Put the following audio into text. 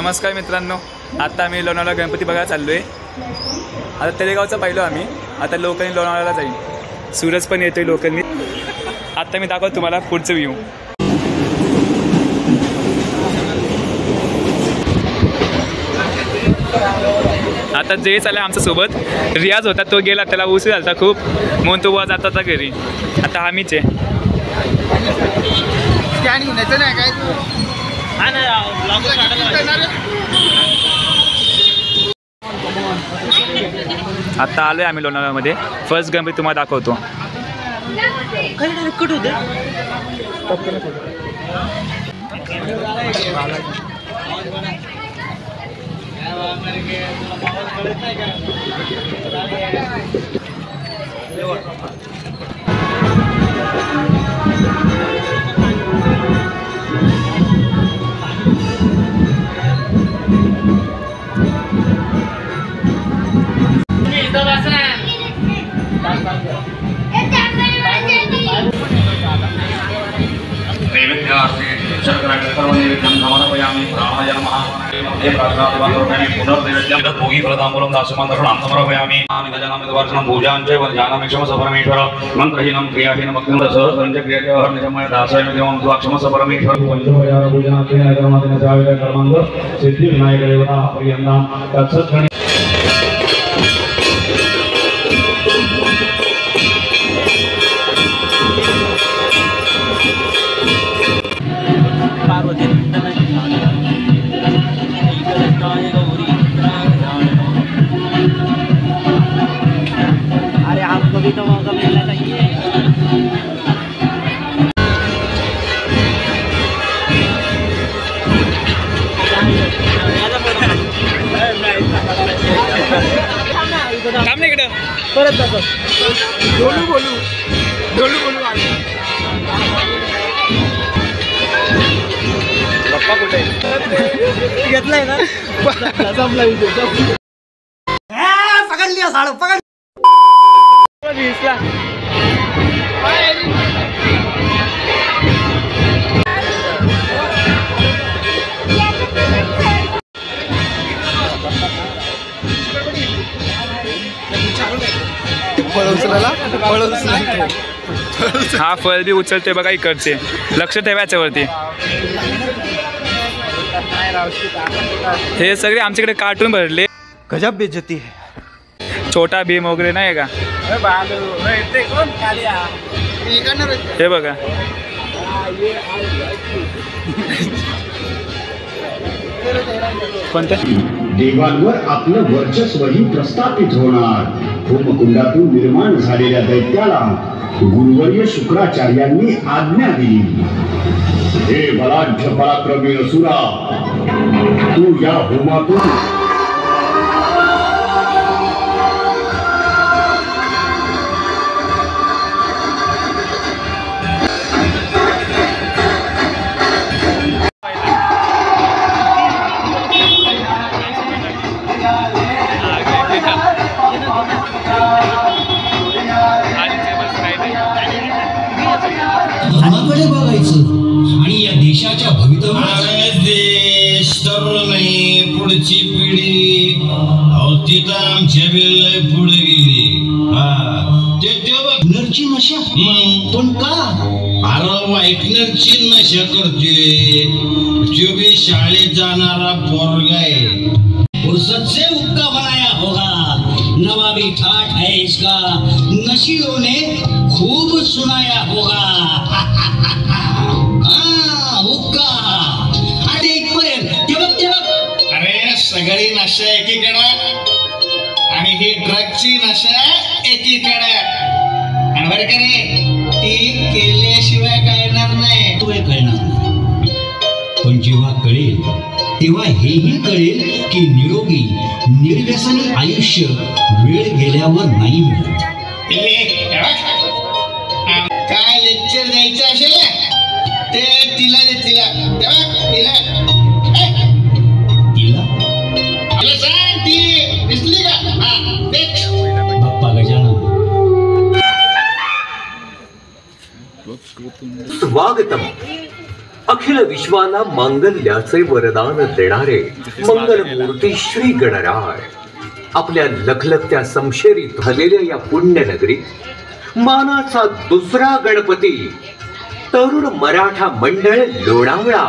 नमस्कार मित्रांनो, आता आम्ही लोणावळा गणपती बघायला चाललो आहे। आता तळेगावचा पाहिलो आम्ही, आता लोकलनी लोणावळ्याला जाईल। सूरज पण येतोय लोकलनी। आता मी दाखवतो तुम्हाला पुढचं व्ह्यू। आता जे चाललं आमच्या सोबत रियाज होता, तो गेला, त्याला उशीर झाला खूप, म्हणून तो जात होता घरी। आता आम्हीच आहे। आता आलोय आम्ही लोणावळ्यामध्ये। फर्स्ट गणपती तुम्हाला दाखवतो। मंत्रहीनं क्रियाहीनं भक्तिं सहस्रञ्च क्रियादेवहर्निशमय दासयं देवं स्वाक्षमस्य परमेश्वर पंचवयार पूजनाख्येन कर्मादिन साविर कर्मांग सिद्धि विनायक देवता पर्यन्तां तत्सत् अरे आपको भी तो मौका मिलना चाहिए। परत जातो बोलू बोलू बोलू बोलू पप्पा कुठे घेतलाय ना, संपला विषय। पकड लिया साडू, पकड हा फळ बी उचलते बघा इकडचे, लक्ष ठेवायच्यावरती। हे सगळे आमच्याकडे कार्टून भरले, गजब बेइज्जती है। छोटा भीम वगैरे नाही का, हे बघा। कोणत्या देवांवर आपलं वर्चस्वही प्रस्थापित होणार। होमकुंडातून निर्माण झालेल्या दैत्याला गुरुवर्य शुक्राचार्यांनी आज्ञा दिली, हे बलाढ्य पराक्रमी असुरा, तू या होमातून आणि या देशाच्या भवितव्याचा देश तरुण नाही, पुढची पिढी तिथं आमच्या बेल पुढे गेली। ते नशा पण का? अरे व्हाईटनरची नशा करते, जो भी शाळेत जाणारा पोरगा आहे। फुर्सत से हुक्का बनाया होगा, नवाबी ठाठ है इसका, नशीलों ने खूब सुनाया होगा। अरे सगळी नशा एकीकडे आणि ही ड्रगची नशा एकीकडे, आणि बरं का रे, ती केल्याशिवाय कळणार नाही। तू कळणार, पण जेव्हा कळेल तेव्हा हेही कळेल की निरोगी निर्व्यसनी आयुष्य वेळ गेल्यावर नाही मिळत। काय लेक्चर द्यायचं असेल ते तिला दे, तिला तिला सांग, ती दिसली का? बाप्पा गजानन स्वागतम। अखिल विश्वाला मांगल्याचे वरदान देणारे मंगलमूर्ती श्री गणराय आपल्या लखलखत्या समशेरीत झालेल्या या पुण्यनगरीत मानाचा दुसरा गणपती तरुण मराठा मंडळ लोणावळा